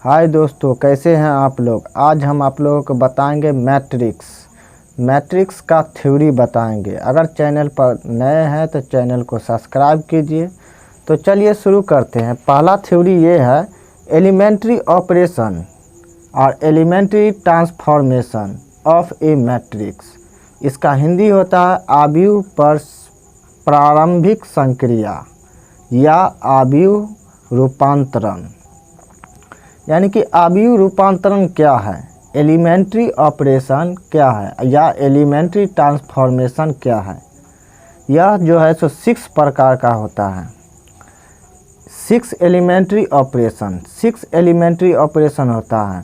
हाय दोस्तों, कैसे हैं आप लोग। आज हम आप लोगों को बताएंगे मैट्रिक्स का थ्योरी बताएंगे। अगर चैनल पर नए हैं तो चैनल को सब्सक्राइब कीजिए। तो चलिए शुरू करते हैं। पहला थ्योरी ये है एलिमेंट्री ऑपरेशन और elementary transformation of a matrix. इसका हिंदी होता है आव्यूह पर प्रारंभिक संक्रिया या आव्यूह रूपांतरण। यानी कि आव्यूह रूपांतरण क्या है, एलिमेंट्री ऑपरेशन क्या है या एलिमेंट्री ट्रांसफॉर्मेशन क्या है। यह जो है सो 6 प्रकार का होता है। 6 एलिमेंट्री ऑपरेशन होता है।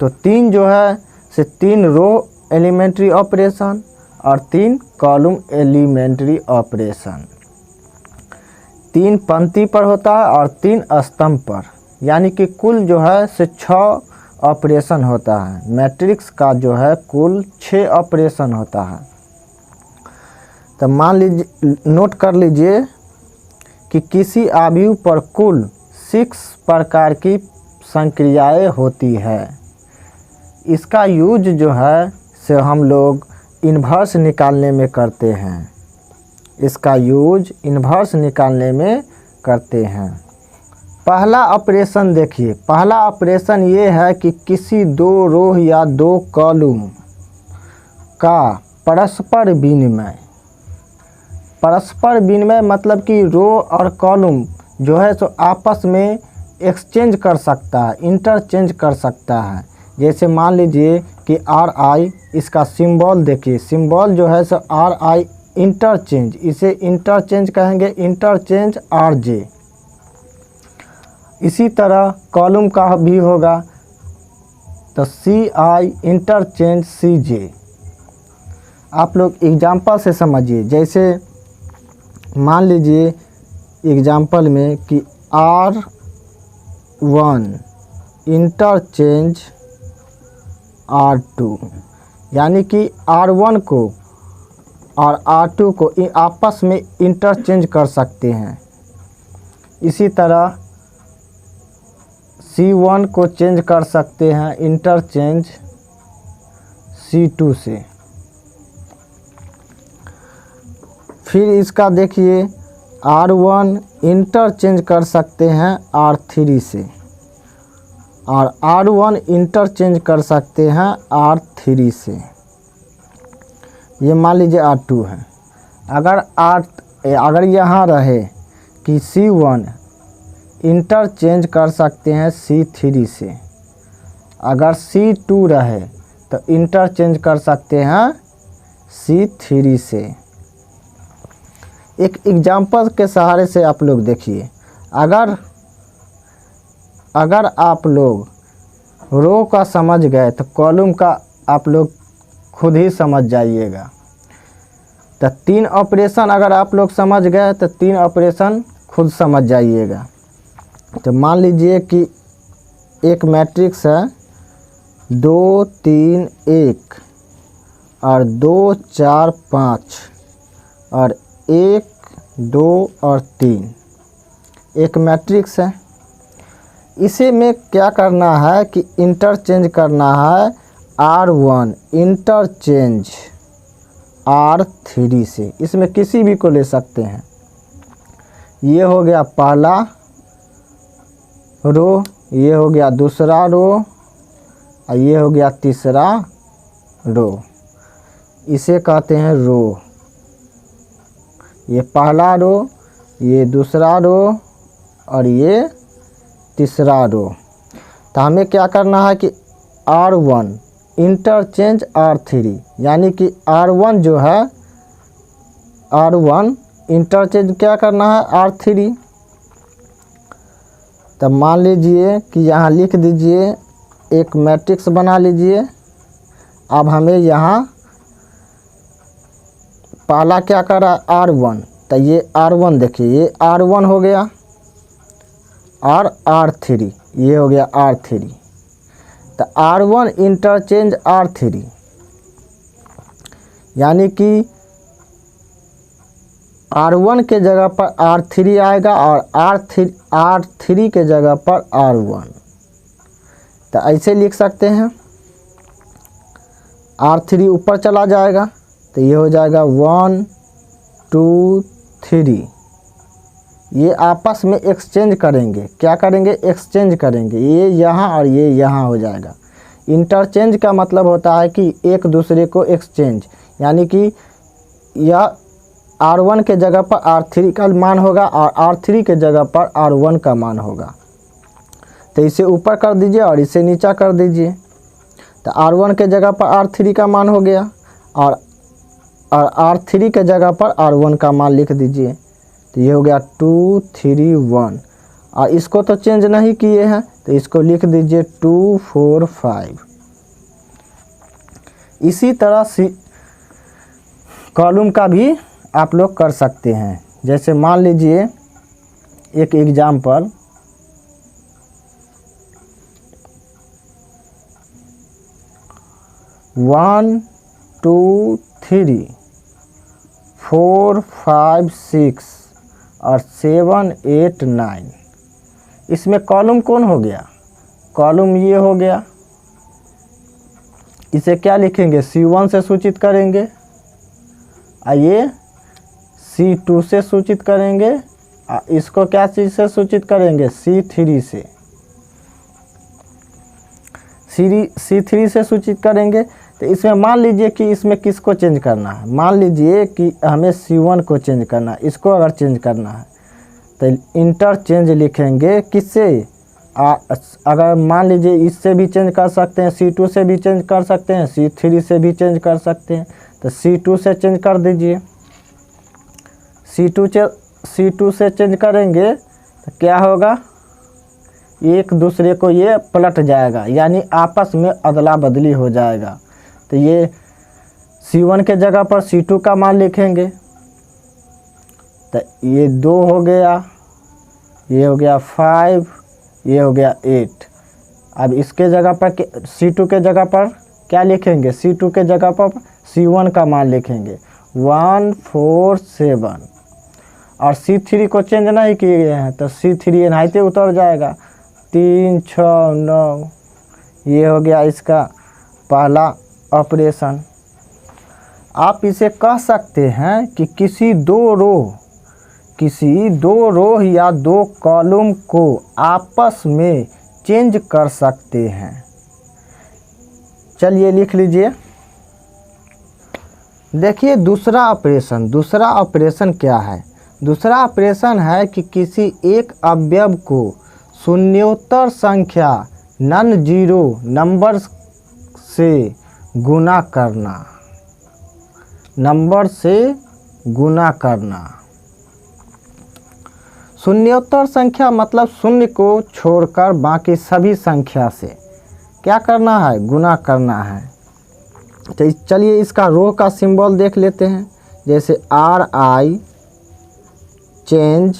तो 3 जो है से 3 रो एलिमेंट्री ऑपरेशन और 3 कॉलम एलिमेंट्री ऑपरेशन। 3 पंक्ति पर होता है और 3 स्तंभ पर, यानी कि कुल जो है से 6 ऑपरेशन होता है। मैट्रिक्स का जो है कुल 6 ऑपरेशन होता है। तो मान लीजिए, नोट कर लीजिए कि किसी आव्यूह पर कुल 6 प्रकार की संक्रियाएं होती है। इसका यूज जो है से हम लोग इन्वर्स निकालने में करते हैं। इसका यूज इन्वर्स निकालने में करते हैं। पहला ऑपरेशन देखिए, पहला ऑपरेशन ये है कि किसी 2 रो या 2 कॉलम का परस्पर विनिमय मतलब कि रो और कॉलम जो है सो आपस में एक्सचेंज कर सकता है, इंटरचेंज कर सकता है। जैसे मान लीजिए कि RI, इसका सिंबल देखिए, सिंबल जो है सो RI इंटरचेंज, इसे इंटरचेंज कहेंगे, इंटरचेंज RJ। इसी तरह कॉलम का भी होगा तो CI इंटरचेंज CJ। आप लोग एग्जाम्पल से समझिए। जैसे मान लीजिए एग्जाम्पल में कि R1 इंटरचेंज R2, यानी कि R1 को और R2 को आपस में इंटरचेंज कर सकते हैं। इसी तरह C1 को चेंज कर सकते हैं इंटरचेंज C2 से। फिर इसका देखिए R1 इंटरचेंज कर सकते हैं R3 से और R1 इंटरचेंज कर सकते हैं R3 से। ये मान लीजिए R2 है। अगर यहाँ रहे कि C1 इंटरचेंज कर सकते हैं C3 से, अगर C2 रहे तो इंटरचेंज कर सकते हैं C3 से। एक एग्जाम्पल के सहारे से आप लोग देखिए। अगर आप लोग रो का समझ गए तो कॉलम का आप लोग खुद ही समझ जाइएगा। तो 3 ऑपरेशन अगर आप लोग समझ गए तो 3 ऑपरेशन खुद समझ जाइएगा। तो मान लीजिए कि एक मैट्रिक्स है 2 3 1 और 2 4 5 और 1 2 और 3 एक मैट्रिक्स है। इसे में क्या करना है कि इंटरचेंज करना है R1 इंटरचेंज R3 से। इसमें किसी भी को ले सकते हैं। ये हो गया पहला रो, ये हो गया दूसरा रो और ये हो गया तीसरा रो। इसे कहते हैं रो। ये पहला रो, ये दूसरा रो और ये तीसरा रो। तो हमें क्या करना है कि R1 इंटरचेंज R3, यानी कि R1 जो है R1 इंटरचेंज क्या करना है R3। तब मान लीजिए कि यहाँ लिख दीजिए, एक मैट्रिक्स बना लीजिए। अब हमें यहाँ पहला क्या कर रहा है R1, तो ये R1 देखिए, ये R1 हो गया और R3 ये हो गया R3। तो R1 इंटरचेंज R3, यानी कि R1 के जगह पर R3 आएगा और R3 के जगह पर R1। तो ऐसे लिख सकते हैं, R3 ऊपर चला जाएगा तो ये हो जाएगा 1 2 3। ये आपस में एक्सचेंज करेंगे, क्या करेंगे, एक्सचेंज करेंगे, ये यहाँ और ये यहाँ हो जाएगा। इंटरचेंज का मतलब होता है कि एक दूसरे को एक्सचेंज, यानी कि यह R1 के जगह पर R3 का मान होगा और R3 के जगह पर R1 का मान होगा। तो इसे ऊपर कर दीजिए और इसे नीचा कर दीजिए, तो R1 के जगह पर R3 का मान हो गया और R3 के जगह पर R1 का मान लिख दीजिए। तो ये हो गया 2 3 1 और इसको तो चेंज नहीं किए हैं तो इसको लिख दीजिए 2 4 5। इसी तरह कॉलम का भी आप लोग कर सकते हैं। जैसे मान लीजिए एक एग्जाम्पल, वन 2 3 4 5 6 और 7 8 9। इसमें कॉलम कौन हो गया, कॉलम ये हो गया। इसे क्या लिखेंगे, C1 से सूचित करेंगे, ये C2 से सूचित करेंगे, इसको क्या चीज़ से सूचित करेंगे, C3 से, C3 से सूचित करेंगे। तो इसमें मान लीजिए कि इसमें किसको चेंज करना है, मान लीजिए कि हमें C1 को चेंज करना है, इसको अगर चेंज करना है तो इंटरचेंज लिखेंगे किससे, अगर मान लीजिए इससे भी चेंज कर सकते हैं, C2 से भी चेंज कर सकते हैं, C3 से भी चेंज कर सकते हैं। तो C2 से चेंज कर दीजिए, C2 से चेंज करेंगे तो क्या होगा, एक दूसरे को ये पलट जाएगा, यानी आपस में अदला बदली हो जाएगा। तो ये C1 के जगह पर C2 का मान लिखेंगे, तो ये 2 हो गया, ये हो गया 5, ये हो गया 8। अब इसके जगह पर C2 के जगह पर क्या लिखेंगे, C2 के जगह पर C1 का मान लिखेंगे 1 4 7 और C3 को चेंज नहीं किए हैं तो C3 एनहाइते उतर जाएगा 3 6 9। ये हो गया इसका पहला ऑपरेशन। आप इसे कह सकते हैं कि किसी दो रो या 2 कॉलम को आपस में चेंज कर सकते हैं। चलिए लिख लीजिए। देखिए दूसरा ऑपरेशन क्या है, दूसरा ऑपरेशन है कि किसी एक अवयव को शून्योत्तर संख्या नॉन जीरो नंबर से गुणा करना। शून्योत्तर संख्या मतलब शून्य को छोड़कर बाकी सभी संख्या से क्या करना है, गुणा करना है। तो चलिए इसका रो का सिंबल देख लेते हैं। जैसे RI चेंज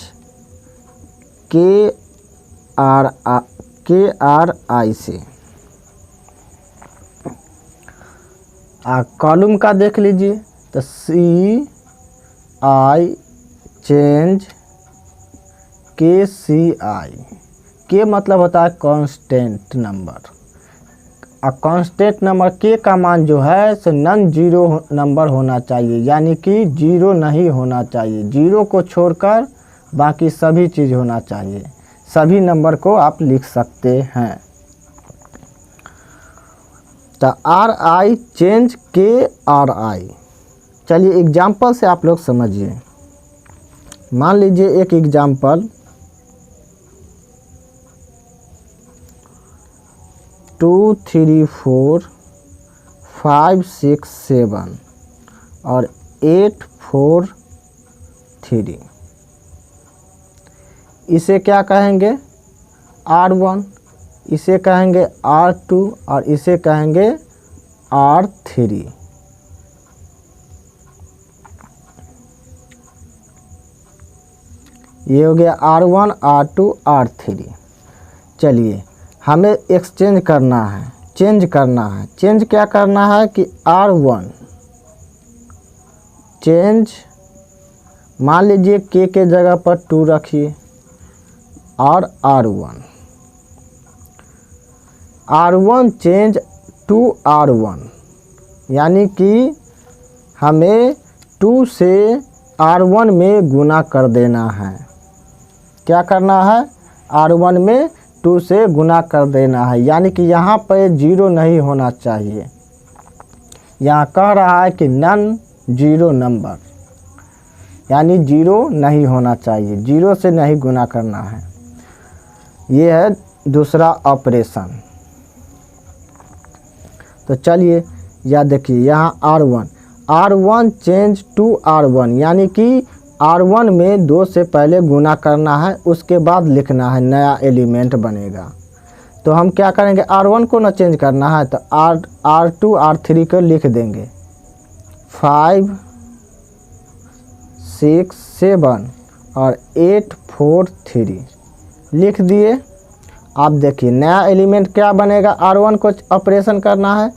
KRI से। कॉलम का देख लीजिए तो CI चेंज KCI। के मतलब होता है कांस्टेंट नंबर। कांस्टेंट नंबर के का मान जो है सो नॉन जीरो नंबर होना चाहिए, यानी कि जीरो नहीं होना चाहिए। जीरो को छोड़कर बाकी सभी चीज़ होना चाहिए। सभी नंबर को आप लिख सकते हैं। तो RI चेंज KRI। चलिए एग्जाम्पल से आप लोग समझिए। मान लीजिए एक एग्जाम्पल 2 3 4 5 6 7 और 8 4 3। इसे क्या कहेंगे, R1, इसे कहेंगे R2 और इसे कहेंगे R3। ये हो गया R1 R2 R3। चलिए हमें एक्सचेंज करना है, चेंज क्या करना है कि R1 चेंज, मान लीजिए के जगह पर 2 रखिए और R1 R1 change to R1, यानी कि हमें 2 से R1 में गुना कर देना है। क्या करना है? R1 में 2 से गुना कर देना है, यानी कि यहाँ पर 0 नहीं होना चाहिए। यहाँ कह रहा है कि नन जीरो नंबर, यानी 0 नहीं होना चाहिए, 0 से नहीं गुना करना है। ये है दूसरा ऑपरेशन। तो चलिए या देखिए यहाँ R1 चेंज टू R1, यानी कि R1 में 2 से पहले गुना करना है, उसके बाद लिखना है, नया एलिमेंट बनेगा। तो हम क्या करेंगे? R1 को ना चेंज करना है तो R2 R3 को लिख देंगे। 5 6 7 और 8 4 3 लिख दिए। आप देखिए नया एलिमेंट क्या बनेगा? R1 को ऑपरेशन करना है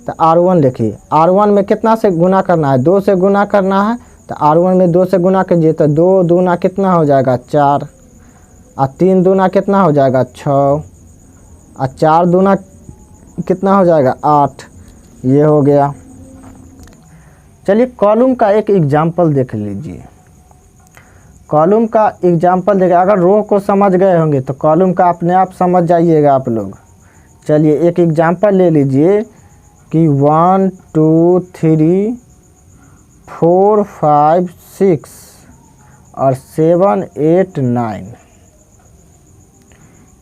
तो R1 लिखिए। R1 में कितना से गुना करना है? 2 से गुना करना है। तो R1 में 2 से गुना कीजिए तो 2 दूना कितना हो जाएगा? 4, और 3 दूना कितना हो जाएगा? 6, और 4 दूना कितना हो जाएगा? 8। ये हो गया। चलिए कॉलम का एक एग्जाम्पल देख लीजिए। कॉलम का एग्जाम्पल देखिए, अगर रो को समझ गए होंगे तो कॉलम का अपने आप समझ जाइएगा आप लोग। चलिए एक एग्जाम्पल ले लीजिए कि 1 2 3 4 5 6 और 7 8 9।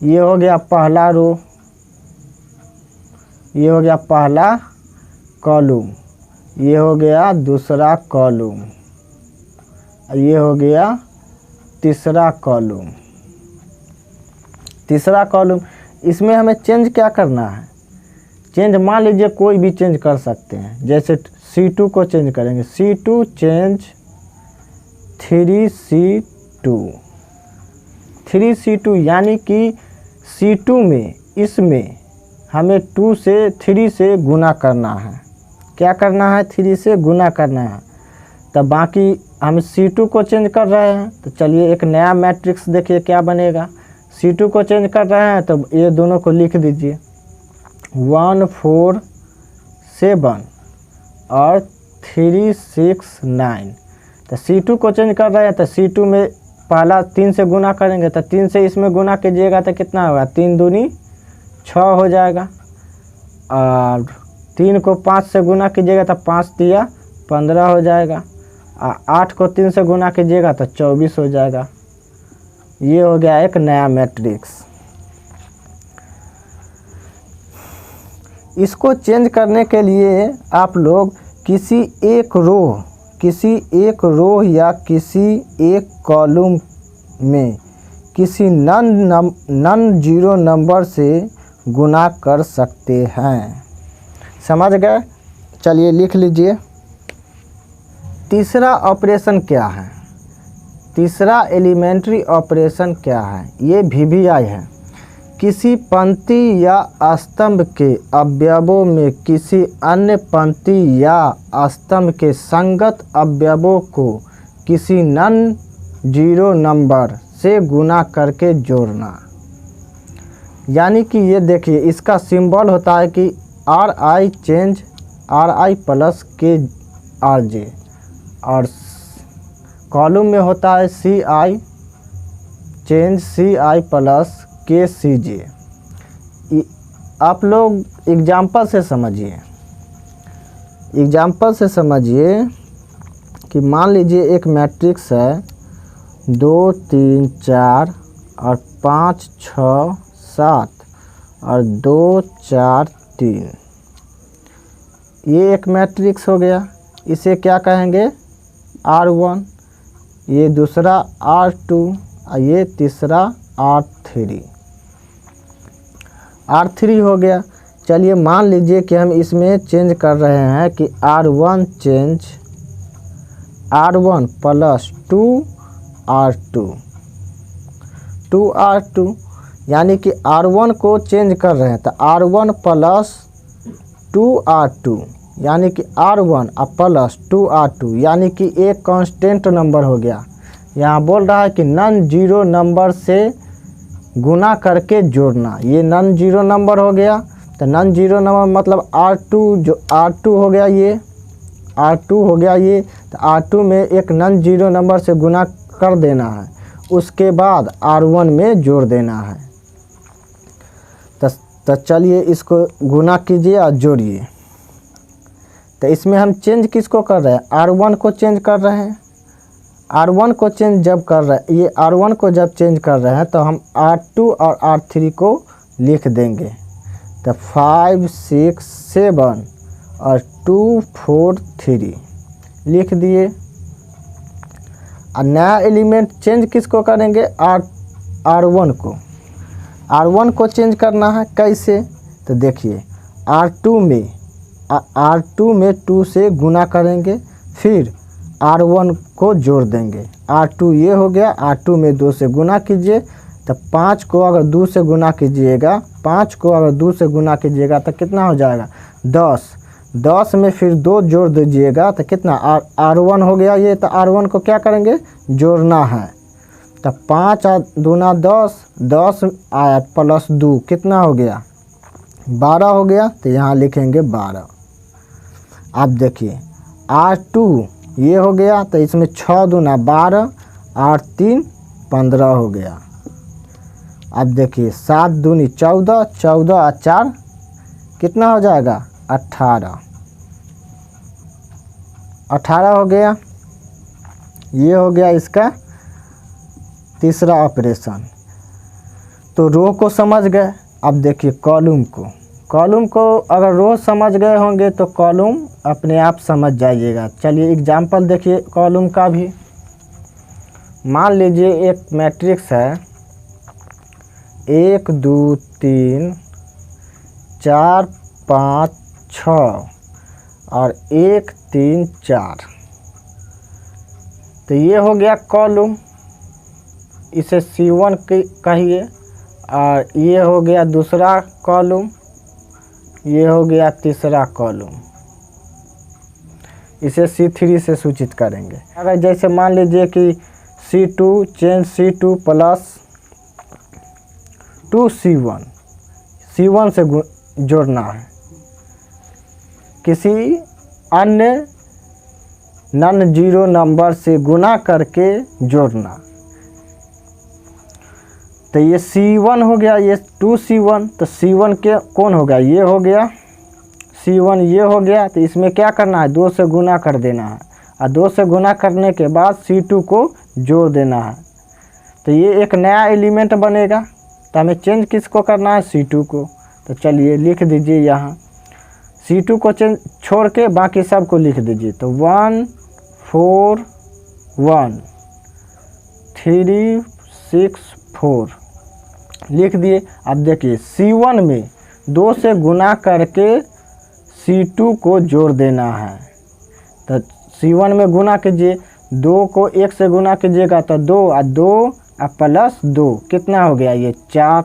ये हो गया पहला रो, ये हो गया पहला कॉलम, ये हो गया दूसरा कॉलम, ये हो गया तीसरा कॉलम। तीसरा कॉलम, इसमें हमें चेंज क्या करना है? चेंज मान लीजिए कोई भी चेंज कर सकते हैं, जैसे C2 को चेंज करेंगे। C2 चेंज 3C2, 3C2, यानी कि C2 में इसमें हमें 2 से 3 से गुना करना है। क्या करना है? 3 से गुना करना है। तब बाकी हम C2 को चेंज कर रहे हैं तो चलिए एक नया मैट्रिक्स देखिए क्या बनेगा। C2 को चेंज कर रहे हैं तो ये दोनों को लिख दीजिए, 1 4 7 और 3 6 9। तो C2 को चेंज कर रहे हैं तो C2 में पहला 3 से गुना करेंगे तो 3 से इसमें गुना कीजिएगा तो कितना होगा? 3 दूनी 6 हो जाएगा, और 3 को 5 से गुना कीजिएगा तो 5 तिया 15 हो जाएगा, और 8 को 3 से गुना कीजिएगा तो 24 हो जाएगा। ये हो गया एक नया मैट्रिक्स। इसको चेंज करने के लिए आप लोग किसी एक रो या किसी एक कॉलम में किसी नन जीरो नंबर से गुना कर सकते हैं। समझ गए? चलिए लिख लीजिए। तीसरा ऑपरेशन क्या है? तीसरा एलिमेंट्री ऑपरेशन क्या है? ये VBI है। किसी पंक्ति या स्तंभ के अवयवों में किसी अन्य पंक्ति या स्तंभ के संगत अवयवों को किसी नन जीरो नंबर से गुना करके जोड़ना। यानी कि ये देखिए इसका सिंबल होता है कि RI change RI plus KRJ, और कॉलम में होता है CI change CI plus KCJ। आप लोग एग्जाम्पल से समझिए। एग्जाम्पल से समझिए कि मान लीजिए एक मैट्रिक्स है 2 3 4 और 5 6 7 और 2 4 3। ये एक मैट्रिक्स हो गया। इसे क्या कहेंगे? R1। ये दूसरा R2 और ये तीसरा R3। R3 हो गया। चलिए मान लीजिए कि हम इसमें चेंज कर रहे हैं कि R1 change R1 plus 2R2, 2R2, यानी कि R1 को चेंज कर रहे हैं तो R1 प्लस 2R2, यानी कि R1 प्लस 2R2, यानी कि एक कांस्टेंट नंबर हो गया। यहाँ बोल रहा है कि नन जीरो नंबर से गुना करके जोड़ना। ये नन जीरो नंबर हो गया। तो नॉन जीरो नंबर मतलब R2, जो R2 हो गया ये, R2 हो गया ये, तो R2 में एक नॉन जीरो नंबर से गुना कर देना है, उसके बाद R1 में जोड़ देना है। तो चलिए इसको गुना कीजिए और जोड़िए। तो इसमें हम चेंज किसको कर रहे हैं, R1 को चेंज कर रहे हैं। R1 को चेंज जब कर रहे हैं, ये R1 को जब चेंज कर रहे हैं तो हम R2 और R3 को लिख देंगे। तो 5 6 7 और 2 4 3 लिख दिए। और नया एलिमेंट चेंज किसको करेंगे, R1 को। R1 को चेंज करना है कैसे, तो देखिए R2 में 2 से गुना करेंगे, फिर R1 को जोड़ देंगे। R2 ये हो गया, R2 में 2 से गुना कीजिए, तो 5 को अगर 2 से गुना कीजिएगा, 5 को अगर 2 से गुना कीजिएगा तो कितना हो जाएगा 10। 10 में फिर 2 जोड़ दीजिएगा तो कितना R1 हो गया ये। तो R1 को क्या करेंगे, जोड़ना है। तो 5 और 2 10, 10 आया प्लस 2 कितना हो गया 12 हो गया। तो यहाँ लिखेंगे 12। अब देखिए R2 ये हो गया, तो इसमें 6 दूना 12, 8 3 15 हो गया। अब देखिए 7 दूनी 14, 14 और 4 कितना हो जाएगा 18, 18 हो गया। ये हो गया इसका तीसरा ऑपरेशन। तो रो को समझ गए। अब देखिए कॉलम को अगर रो समझ गए होंगे तो कॉलम अपने आप समझ जाइएगा। चलिए एग्जाम्पल देखिए कॉलम का भी। मान लीजिए एक मैट्रिक्स है 1 2 3 4 5 6 और 1 3 4। तो ये हो गया कॉलम, इसे C1 कहिए। और ये हो गया दूसरा कॉलम, ये हो गया तीसरा कॉलम, इसे C3 से सूचित करेंगे। अगर जैसे मान लीजिए कि C2 change C2 plus 2C1, C1 से जोड़ना है, किसी अन्य नॉन जीरो नंबर से गुना करके जोड़ना। तो ये C1 हो गया, ये 2C1। तो C1 के कौन हो गया, ये हो गया C1, ये हो गया। तो इसमें क्या करना है, 2 से गुना कर देना है, और 2 से गुना करने के बाद C2 को जोड़ देना है। तो ये एक नया एलिमेंट बनेगा। तो हमें चेंज किसको करना है, C2 को। तो चलिए लिख दीजिए यहाँ C2 को चेंज छोड़ के बाकी सब को लिख दीजिए। तो 1 4 1 3 6 4 लिख दिए। अब देखिए C1 में 2 से गुना करके C2 को जोड़ देना है। तो C1 में गुना कीजिए, 2 को 1 से गुना कीजिएगा तो 2 और 2 और प्लस 2 कितना हो गया ये 4।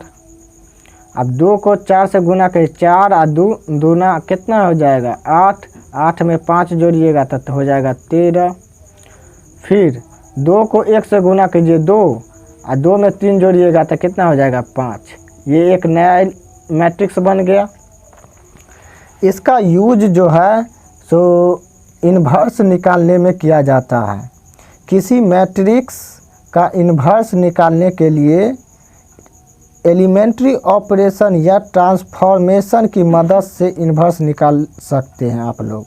अब 2 को 4 से गुना करिए, 4 और 2 दूना कितना हो जाएगा 8, 8 में 5 जोड़िएगा तो हो जाएगा 13। फिर 2 को 1 से गुना कीजिए 2, और 2 में 3 जोड़िएगा तो कितना हो जाएगा 5। ये एक नया मैट्रिक्स बन गया। इसका यूज जो है सो इन्वर्स निकालने में किया जाता है। किसी मैट्रिक्स का इन्वर्स निकालने के लिए एलिमेंट्री ऑपरेशन या ट्रांसफॉर्मेशन की मदद से इन्वर्स निकाल सकते हैं आप लोग।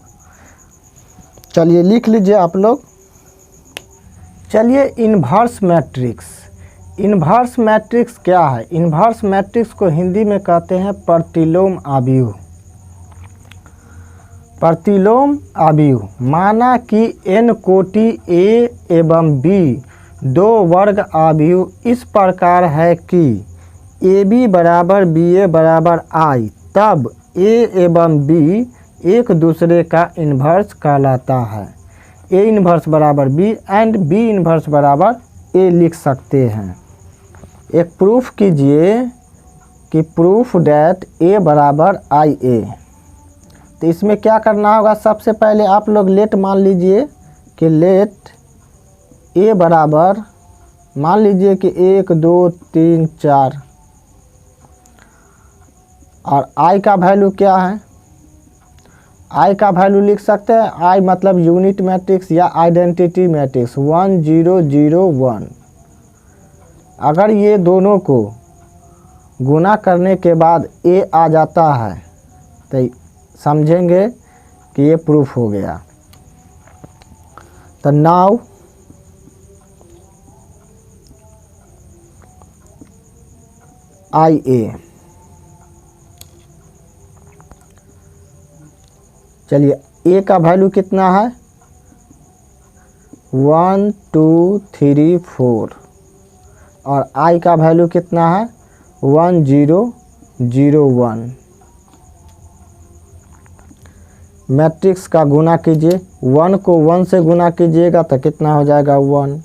चलिए लिख लीजिए आप लोग। चलिए इन्वर्स मैट्रिक्स क्या है। इन्वर्स मैट्रिक्स को हिंदी में कहते हैं प्रतिलोम आव्यूह। प्रतिलोम आव्यूह माना कि n कोटि A एवं B 2 वर्ग आव्यूह इस प्रकार है कि AB बराबर BA बराबर I, तब A एवं B एक दूसरे का इन्वर्स कहलाता है। A इन्वर्स बराबर B एंड B इन्वर्स बराबर A लिख सकते हैं। एक प्रूफ कीजिए कि प्रूफ डैट A बराबर IA। तो इसमें क्या करना होगा, सबसे पहले आप लोग लेट मान लीजिए कि लेट A बराबर मान लीजिए कि 1 2 3 4 और आई का वैल्यू क्या है, आई का वैल्यू लिख सकते हैं, आई मतलब यूनिट मैट्रिक्स या आइडेंटिटी मैट्रिक्स 1 0 0 1। अगर ये दोनों को गुना करने के बाद ए आ जाता है तो समझेंगे कि ये प्रूफ हो गया। तो नाउ आई ए, चलिए ए का वैल्यू कितना है 1 2 3 4 और आई का वैल्यू कितना है 1 0 0 1। मैट्रिक्स का गुना कीजिए, 1 को 1 से गुना कीजिएगा तो कितना हो जाएगा 1,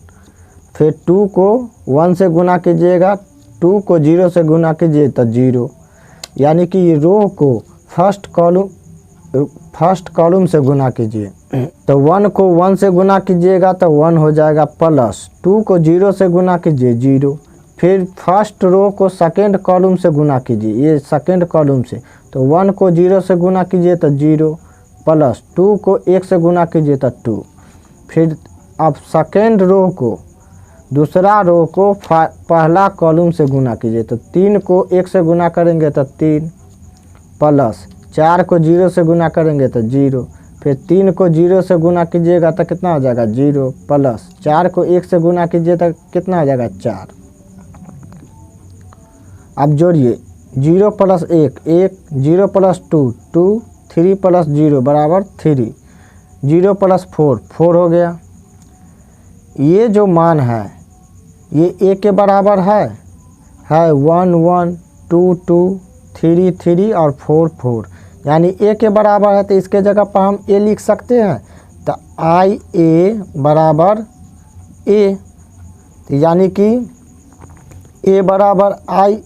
फिर 2 को 1 से गुना कीजिएगा, 2 को 0 से गुना कीजिए तो 0, यानी कि ये रो को फर्स्ट कॉलम से गुना कीजिए। तो 1 को 1 से गुना कीजिएगा तो 1 हो जाएगा, प्लस 2 को 0 से गुना कीजिए 0, फिर फर्स्ट रो को सेकेंड कॉलम से गुना कीजिए, ये सेकेंड कॉलम से, तो 1 को 0 से गुना कीजिए तो 0, प्लस 2 को 1 से गुना कीजिए तो 2, फिर अब सेकेंड रो को दूसरा रो को पहला कॉलम से गुना कीजिए, तो 3 को 1 से गुना करेंगे तो 3, प्लस 4 को 0 से गुना करेंगे तो 0, फिर 3 को 0 से गुना कीजिएगा तो कितना हो जाएगा 0, प्लस 4 को 1 से गुना कीजिए तो कितना हो जाएगा 4। अब जोड़िए 0 प्लस 1 1, 0 प्लस 2 2, 3 प्लस 0 बराबर 3, 0 प्लस 4 4 हो गया। ये जो मान है ये ए के बराबर है 1 1 2 2 3 3 और 4 4, यानी ए के बराबर है, तो इसके जगह पर हम ए लिख सकते हैं। तो आई ए बराबर ए, तो यानी कि ए बराबर आई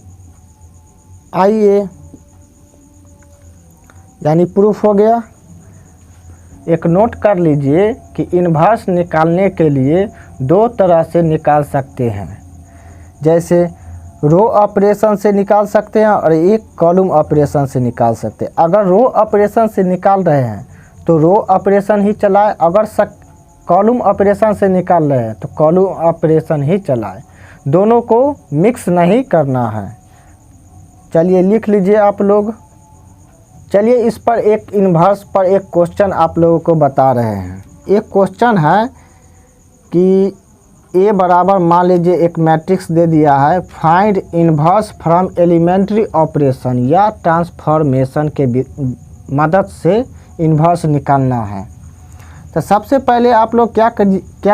ए, यानी प्रूफ हो गया। एक नोट कर लीजिए कि इन्वर्स निकालने के लिए दो तरह से निकाल सकते हैं, जैसे रो ऑपरेशन से निकाल सकते हैं और एक कॉलम ऑपरेशन से निकाल सकते हैं। अगर रो ऑपरेशन से निकाल रहे हैं तो रो ऑपरेशन ही चलाएं, अगर कॉलम ऑपरेशन से निकाल रहे हैं तो कॉलम ऑपरेशन ही चलाएं, दोनों को मिक्स नहीं करना है। चलिए लिख लीजिए आप लोग। चलिए इस पर एक इन्वर्स पर एक क्वेश्चन आप लोगों को बता रहे हैं। एक क्वेश्चन है कि ए बराबर मान लीजिए एक मैट्रिक्स दे दिया है, find inverse from elementary operation या ट्रांसफॉर्मेशन के मदद से इन्वर्स निकालना है। तो सबसे पहले आप लोग क्या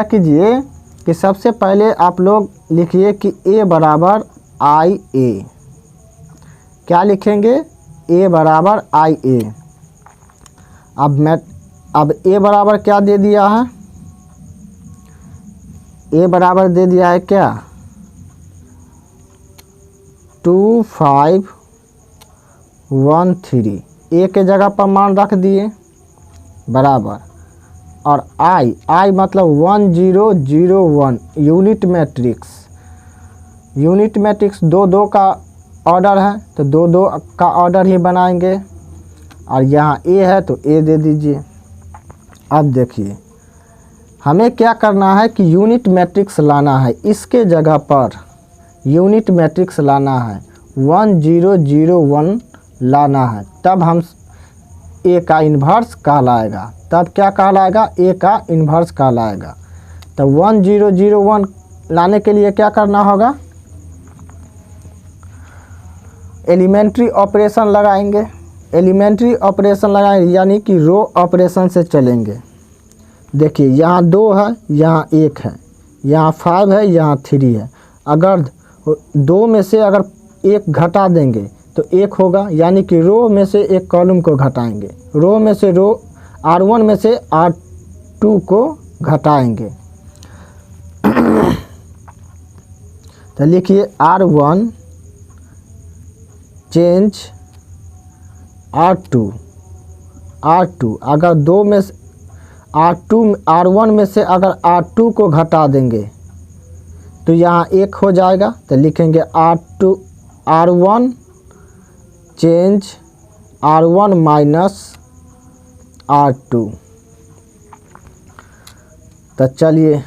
कीजिए कि सबसे पहले आप लोग लिखिए कि ए बराबर आई ए। क्या लिखेंगे? ए बराबर आई ए। अब ए बराबर क्या दे दिया है? ए बराबर दे दिया है क्या 2 5 1 3। ए के जगह पर मान रख दिए बराबर, और आई मतलब 1 0 0 1 यूनिट मैट्रिक्स 2 2 का ऑर्डर है तो 2 2 का ऑर्डर ही बनाएंगे, और यहाँ ए है तो ए दे दीजिए। अब देखिए हमें क्या करना है कि यूनिट मैट्रिक्स लाना है, इसके जगह पर यूनिट मैट्रिक्स लाना है 1 0 0 1 लाना है, तब हम ए का इन्वर्स कहलाएगा। तब क्या कहलाएगा? ए का इन्वर्स कहलाएगा। तो 1 0 0 1 लाने के लिए क्या करना होगा? एलिमेंट्री ऑपरेशन लगाएंगे। यानी कि रो ऑपरेशन से चलेंगे। देखिए यहाँ 2 है, यहाँ 1 है, यहाँ 5 है, यहाँ 3 है। अगर 2 में से अगर 1 घटा देंगे तो 1 होगा, यानी कि रो में से एक कॉलम को घटाएंगे। रो में से R1 में से R2 को घटाएंगे। तो लिखिए R1 चेंज R2। अगर 2 में से R1 में से अगर R2 को घटा देंगे तो यहाँ 1 हो जाएगा। तो लिखेंगे R1 change R1 minus R2। तो चलिए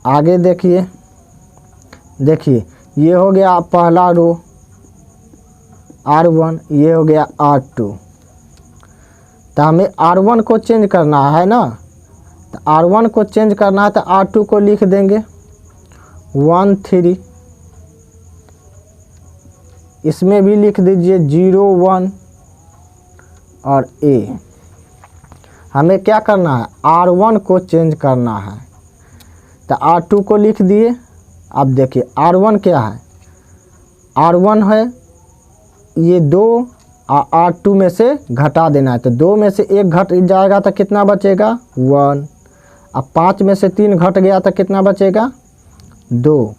आगे देखिए ये हो गया पहला रो R1, ये हो गया R2। तो हमें R1 को चेंज करना है ना, तो R1 को चेंज करना है तो R2 को लिख देंगे 1 3, इसमें भी लिख दीजिए 0 1 और A। हमें क्या करना है, R1 को चेंज करना है, तो R2 को लिख दिए। अब देखिए R1 क्या है, R1 है ये 2 और R2 में से घटा देना है, तो 2 में से 1 घट जाएगा तो कितना बचेगा 1। अब 5 में से 3 घट गया तो कितना बचेगा 2।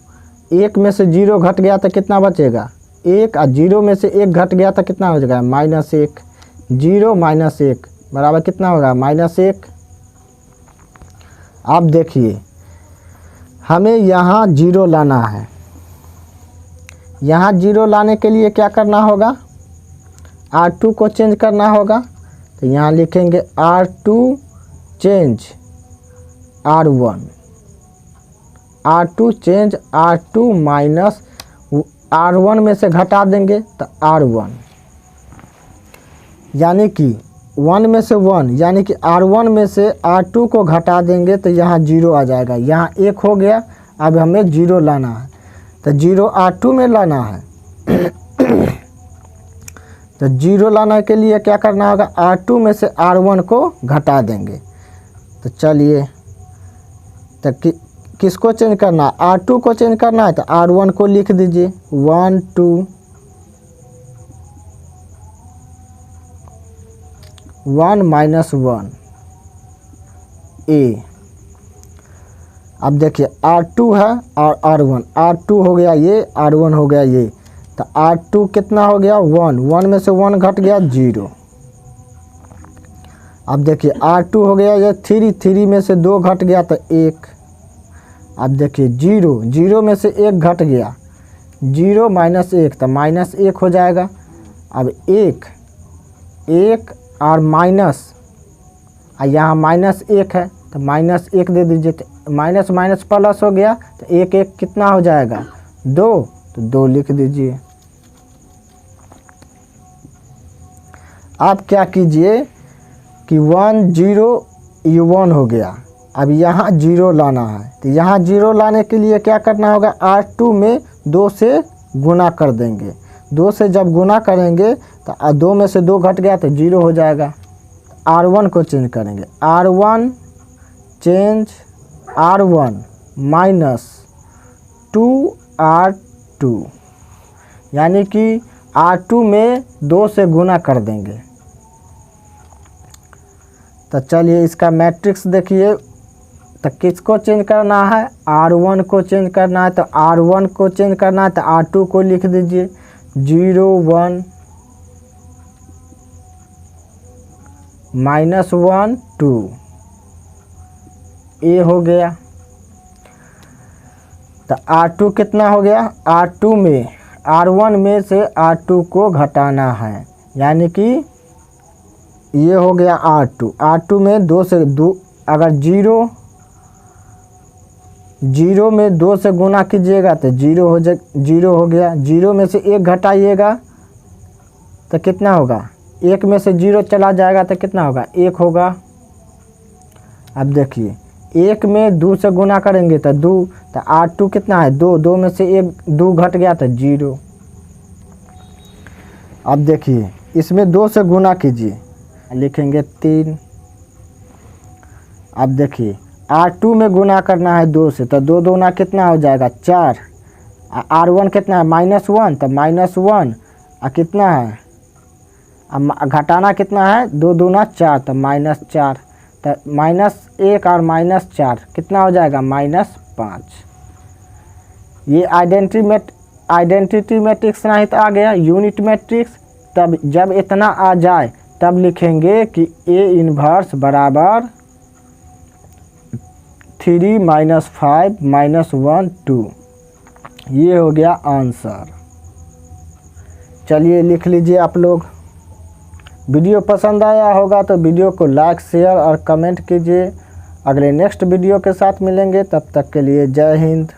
1 में से 0 घट गया तो कितना बचेगा 1, और 0 में से 1 घट गया तो कितना हो जाएगा -1। 0 - 1 बराबर कितना होगा -1। अब देखिए हमें यहाँ 0 लाना है, यहाँ 0 लाने के लिए क्या करना होगा, R2 को चेंज करना होगा। तो यहाँ लिखेंगे R2 change R1, R2 change R2 minus R1 में से घटा देंगे तो R1, यानी कि 1 में से 1, यानी कि R1 में से R2 को घटा देंगे तो यहाँ 0 आ जाएगा। यहाँ 1 हो गया, अब हमें 0 लाना है, तो 0 R2 में लाना है। तो 0 लाने के लिए क्या करना होगा, R2 में से R1 को घटा देंगे। तो चलिए, तो किसको चेंज करना है, R2 को चेंज करना है, तो R1 को लिख दीजिए 1 2 1 - 1 A। अब देखिए R2 है और R1, R2 हो गया ये, R1 हो गया ये, तो R2 कितना हो गया 1, 1 में से 1 घट गया 0। अब देखिए R2 हो गया ये 3, 3 में से 2 घट गया तो 1। अब देखिए 0, 0 में से 1 घट गया, 0 - 1 तो -1 हो जाएगा। अब 1 और माइनस, यहाँ -1 है तो -1 दे दीजिए, तो माइनस माइनस प्लस हो गया, तो 1 1 कितना हो जाएगा 2, तो 2 लिख दीजिए। आप क्या कीजिए कि 1 0 ये 1 हो गया, अब यहाँ 0 लाना है, तो यहाँ 0 लाने के लिए क्या करना होगा, R2 में 2 से गुना कर देंगे। 2 से जब गुना करेंगे तो 2 में से 2 घट गया तो 0 हो जाएगा। R1 को चेंज करेंगे, R1 change R1 minus 2R2, यानी कि R2 में 2 से गुना कर देंगे। तो चलिए इसका मैट्रिक्स देखिए, तो किसको चेंज करना है, R1 को चेंज करना है, तो R1 को चेंज करना है, तो R2 को लिख दीजिए 0 1 -1 2 A हो गया। तो R2 कितना हो गया, R2 में R1 में से R2 को घटाना है, यानी कि ये हो गया R2। R2 में 2 से 2, अगर 0 में 2 से गुना कीजिएगा तो 0 हो गया। 0 में से 1 घटाइएगा तो कितना होगा, 1 में से 0 चला जाएगा तो कितना होगा 1 होगा। अब देखिए 1 में 2 से गुना करेंगे तो 2, तो R2 कितना है 2, 2 में से 1 2 घट गया तो 0। अब देखिए इसमें 2 से गुना कीजिए, लिखेंगे 3। अब देखिए R2 में गुना करना है 2 से, तो 2 दूना कितना हो जाएगा 4। R1 कितना है -1, तो -1 और कितना है, अब घटाना कितना है 2 दूना 4, तो -4, तो -1 और -4 कितना हो जाएगा -5। ये आइडेंटिटी मैट्रिक्स नहीं आ गया, यूनिट मैट्रिक्स। तब जब इतना आ जाए तब लिखेंगे कि A इन्वर्स बराबर 3 - 5 - 1 2। ये हो गया आंसर। चलिए लिख लीजिए आप लोग। वीडियो पसंद आया होगा तो वीडियो को लाइक, शेयर और कमेंट कीजिए। अगले नेक्स्ट वीडियो के साथ मिलेंगे, तब तक के लिए जय हिंद।